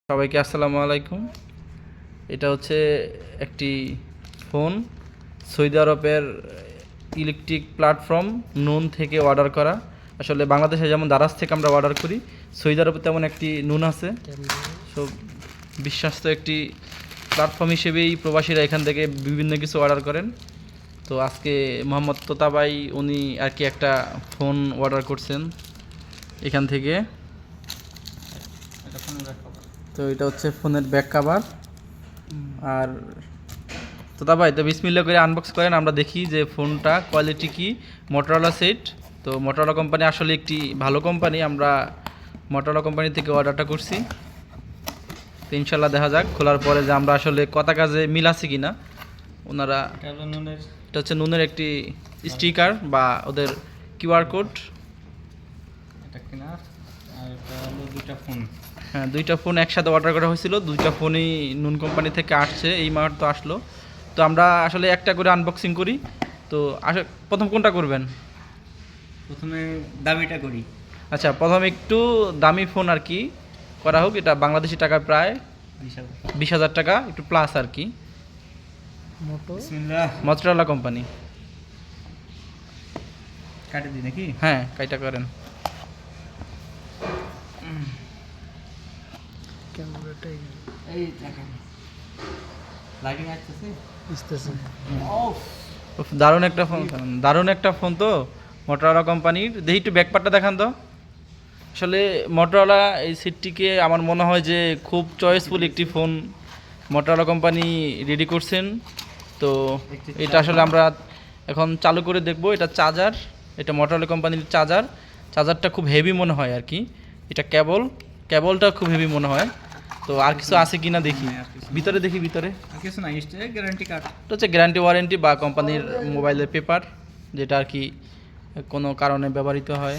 সবাইকে আসসালামু আলাইকুম। এটা হচ্ছে একটি ফোন সৌদি আরবের ইলেকট্রিক প্ল্যাটফর্ম নুন থেকে অর্ডার করা। আসলে বাংলাদেশে যেমন দারাজ থেকে আমরা অর্ডার করি, সৌদি আরবে তেমন একটি নুন আছে। সব বিশ্বাস্ত একটি প্ল্যাটফর্ম হিসেবেই প্রবাসীরা এখান থেকে বিভিন্ন কিছু অর্ডার করেন। তো আজকে মোহাম্মদ তোতা ভাই উনি আর কি একটা ফোন অর্ডার করছেন এখান থেকে। তো এটা হচ্ছে ফোনের ব্যাক কভার। আর তোতা ভাই তো বিসমিল্লাহ করে আনবক্স করেন, আমরা দেখি যে ফোনটা কোয়ালিটি কি। মোটরোলা সেট, তো মোটরোলা কোম্পানি আসলে একটি ভালো কোম্পানি, আমরা মোটরোলা কোম্পানি থেকে অর্ডারটা করছি। তো ইনশাল্লাহ দেখা যাক খোলার পরে যে আমরা আসলে কথা কাজে মিল আছে কিনা। ওনারা এটা হচ্ছে নুনের একটি স্টিকার বা ওদের কিউআর কোড। হ্যাঁ, দুইটা ফোন একসাথে অর্ডার করা হয়েছিল, দুইটা ফোনই নুন কোম্পানি থেকে আসছে, এই মুহূর্তে আসলো। তো আমরা আসলে একটা করে আনবক্সিং করি। তো প্রথম কোনটা করবেন? প্রথমে দামিটা করি। আচ্ছা, প্রথমে একটু দামি ফোন আর কি করা হোক। এটা বাংলাদেশি টাকা প্রায় 20,000 টাকা, একটু প্লাস আর কি। Motorola company. কাটে দিই নাকি? হ্যাঁ, কাইটা করেন। এই দেখেন লাইটিং আসতেছে। দারুণ একটা ফোন, দারুণ একটা ফোন। তো মোটরোলা কোম্পানির দেখি একটু ব্যাকপার্টটা দেখান তো। আসলে মোটরোলা এই সেটটিকে আমার মনে হয় যে খুব চয়েসফুল একটি ফোন মোটরোলা কোম্পানি রেডি করছেন। তো এটা আসলে আমরা এখন চালু করে দেখব। এটা চার্জার, এটা মোটরোলা কোম্পানির চার্জারটা খুব হেভি মনে হয় আর কি। এটা কেবলটা খুব হেভি মনে হয়। তো আর কিছু আছে কিনা দেখি, ভিতরে দেখি। ভিতরে কিছু না, গ্যারান্টি কার্ড। এটা হচ্ছে গ্যারান্টি ওয়ারেন্টি বা কোম্পানির মোবাইলের পেপার, যেটা আর কি কোনো কারণে ব্যবহৃত হয়।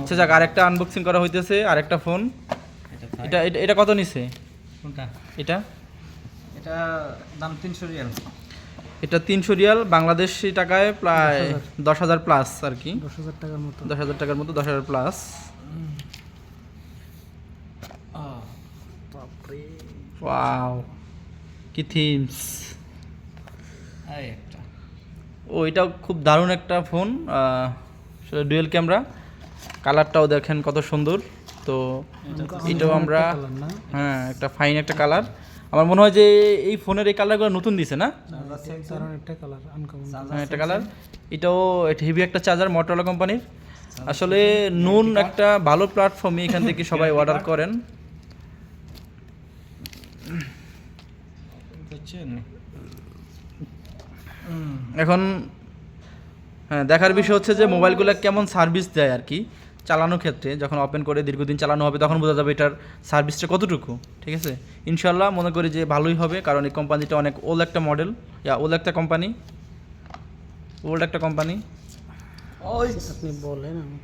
আচ্ছা যাক, আরেকটা আনবক্সিং করা হইতেছে, আরেকটা ফোন। এটা এটা কত নিছে? কোনটা? এটা দাম 300 রিয়াল। এটা 300 রিয়াল, বাংলাদেশি টাকায় প্রায় 10,000 প্লাস আর কি। 10,000 টাকার মতো, 10,000 টাকার মতো, 10,000 প্লাস। ওয়াও, কি থিমস! ও, এটাও খুব দারুণ একটা ফোন। ডুয়েল ক্যামেরা, কালারটাও দেখেন কত সুন্দর। তো এটাও আমরা, হ্যাঁ, একটা ফাইন একটা কালার। আমার মনে হয় যে এই ফোনের এই কালারগুলো নতুন দিছে না? হ্যাঁ, একটা কালার। এটাও হেভি একটা চার্জার মোটরোলা কোম্পানির। আসলে নুন একটা ভালো প্ল্যাটফর্মে, এখান থেকে সবাই অর্ডার করেন। এখন হ্যাঁ, দেখার বিষয় হচ্ছে যে মোবাইলগুলো কেমন সার্ভিস দেয় আর কি চালানোর ক্ষেত্রে। যখন ওপেন করে দীর্ঘদিন চালানো হবে তখন বোঝা যাবে এটার সার্ভিসটা কতটুকু। ঠিক আছে, ইনশাল্লাহ মনে করি যে ভালোই হবে, কারণ এই কোম্পানিটা অনেক ওল্ড একটা মডেল, ওল্ড একটা কোম্পানি। আপনি বলেন, আমি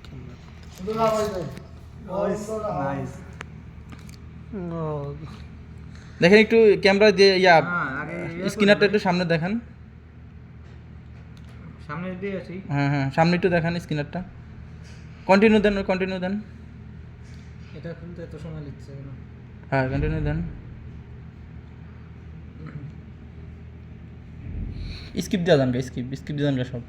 দেখেন একটু ক্যামেরা দিয়ে স্ক্রিনারটা একটু সামনে দেখান। সামনে দিয়ে আছি। হ্যাঁ, সামনে একটু দেখান স্ক্রিনারটা। কন্টিনিউ দেন। এটা কিন্তু এত সময় লিখছে কেন? হ্যাঁ, কন্টিনিউ দেন। স্কিপ দিয়ে দেন, স্কিপ দিয়ে দেন সব।